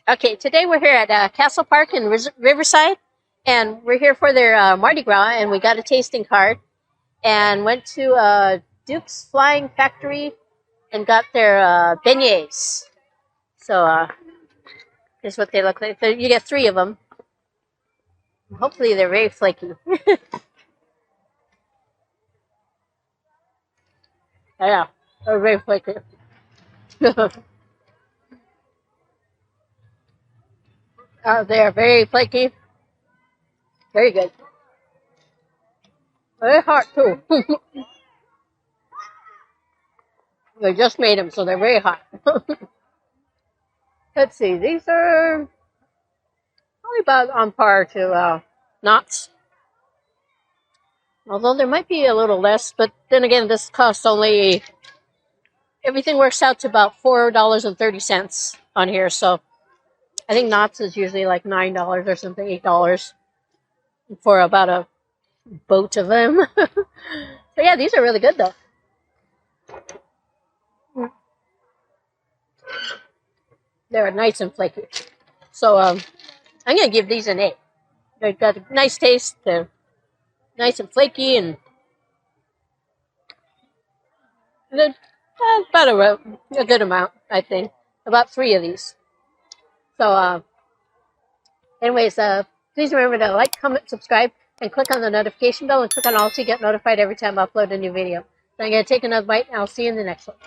Okay, today we're here at Castle Park in Riverside, and we're here for their Mardi Gras, and we got a tasting card, and went to Duke's Flying Factory and got their beignets. So here's what they look like. You get 3 of them. Hopefully they're very flaky. Yeah, they're very flaky. They are very flaky. Very good. Very hot too. They just made them, so they're very hot. Let's see. These are probably about on par to Knott's. Although there might be a little less, but then again, this costs only... Everything works out to about $4.30 on here, so I think Knott's is usually like $9 or something, $8 for about a boat of them. So yeah, these are really good though. They're nice and flaky. So I'm gonna give these an 8. They've got a nice taste. They're nice and flaky, and they're about a good amount, I think. About 3 of these. So anyways, please remember to like, comment, subscribe, and click on the notification bell, and click on all so you get notified every time I upload a new video. So I'm going to take another bite, and I'll see you in the next one.